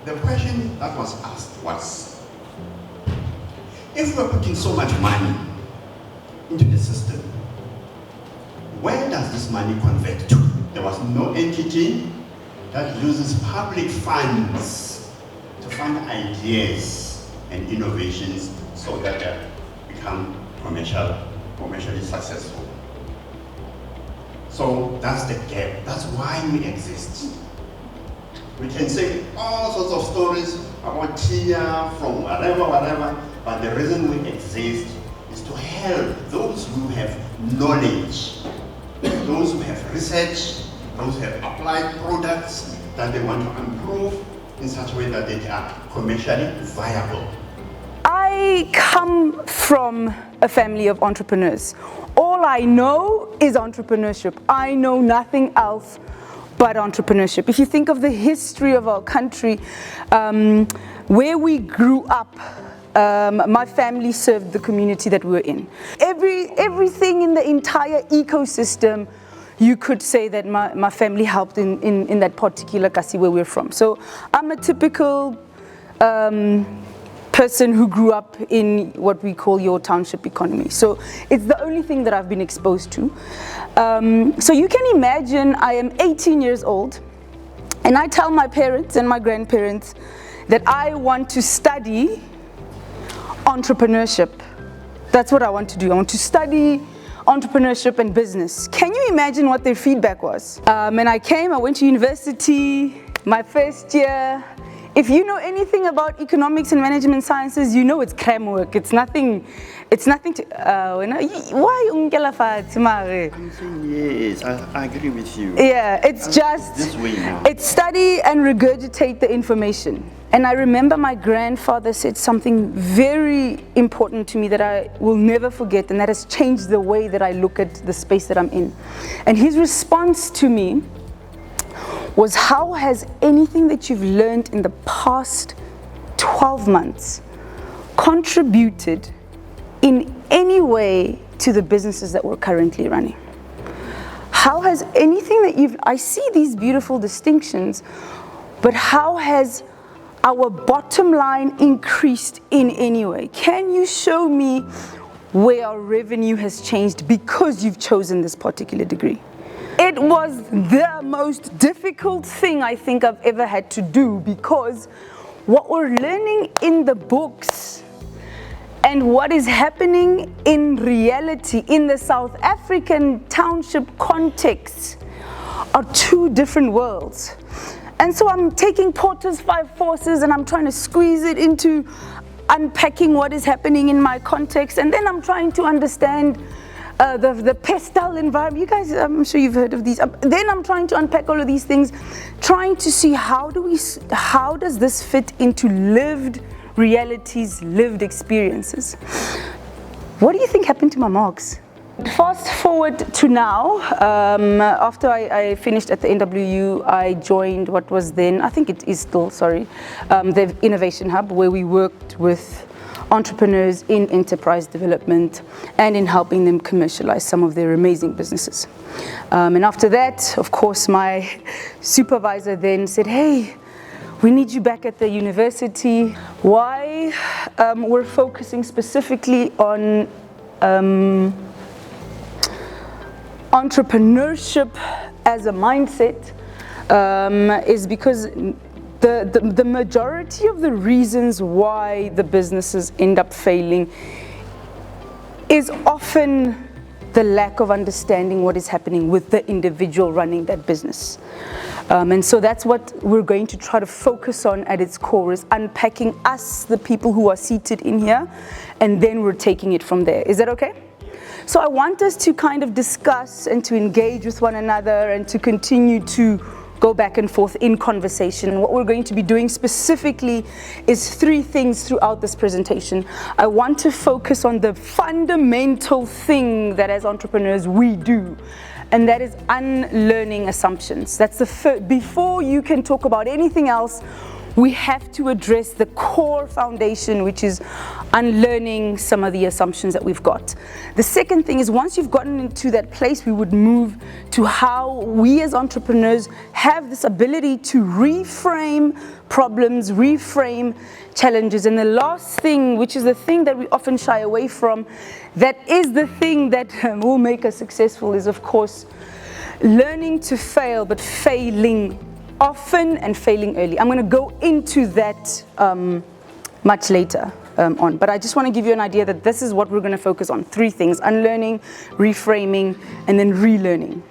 the question that was asked was, if we're putting so much money into the system, where does this money convert to? There was no entity that uses public funds to fund ideas and innovations so that they become commercially successful. So that's the gap. That's why we exist. We can say all sorts of stories about TIA from whatever, but the reason we exist is to help those who have knowledge, those who have research, those who have applied products that they want to improve in such a way that they are commercially viable. I come from a family of entrepreneurs. All I know is entrepreneurship. I know nothing else but entrepreneurship. If you think of the history of our country, where we grew up, my family served the community that we're in. Everything in the entire ecosystem, you could say that my family helped in that particular kasi where we're from. So I'm a typical person who grew up in what we call your township economy. So it's the only thing that I've been exposed to. So you can imagine I am 18 years old and I tell my parents and my grandparents that I want to study entrepreneurship. That's what I want to do. I want to study entrepreneurship and business. Can you imagine what their feedback was? And I went to university, my first year. If you know anything about economics and management sciences, you know it's cram work. It's nothing to, why ungela? I'm saying yes, I agree with you. Yeah, it's just, this way now. It's study and regurgitate the information. And I remember my grandfather said something very important to me that I will never forget, and that has changed the way that I look at the space that I'm in. And his response to me was, how has anything that you've learned in the past 12 months contributed in any way to the businesses that we're currently running? How has anything that I see these beautiful distinctions, but how has our bottom line increased in any way? Can you show me where our revenue has changed because you've chosen this particular degree? It was the most difficult thing I think I've ever had to do, because what we're learning in the books and what is happening in reality in the South African township context are two different worlds. And so I'm taking Porter's 5 forces and I'm trying to squeeze it into unpacking what is happening in my context, and then I'm trying to understand the pestle environment. You guys, I'm sure you've heard of these. Then I'm trying to unpack all of these things, trying to see how does this fit into lived realities, lived experiences. What do you think happened to my marks? Fast forward to now, after I finished at the NWU, I joined what was then, I think it is still, the Innovation Hub, where we worked with entrepreneurs in enterprise development and in helping them commercialize some of their amazing businesses. And after that, of course, my supervisor then said, hey, we need you back at the university. Why? We're focusing specifically on entrepreneurship as a mindset, is because the majority of the reasons why the businesses end up failing is often the lack of understanding what is happening with the individual running that business. And so that's what we're going to try to focus on at its core, is unpacking us, the people who are seated in here, and then we're taking it from there. Is that okay? So I want us to kind of discuss and to engage with one another and to continue to go back and forth in conversation. What we're going to be doing specifically is 3 things throughout this presentation. I want to focus on the fundamental thing that as entrepreneurs we do, and that is unlearning assumptions. That's before you can talk about anything else, we have to address the core foundation, which is unlearning some of the assumptions that we've got. The second thing is, once you've gotten into that place, we would move to how we as entrepreneurs have this ability to reframe problems, reframe challenges. And the last thing, which is the thing that we often shy away from, that is the thing that will make us successful, is of course learning to fail, but failing often and failing early. I'm going to go into that much later on, but I just want to give you an idea that this is what we're going to focus on. 3 things: unlearning, reframing, and then relearning.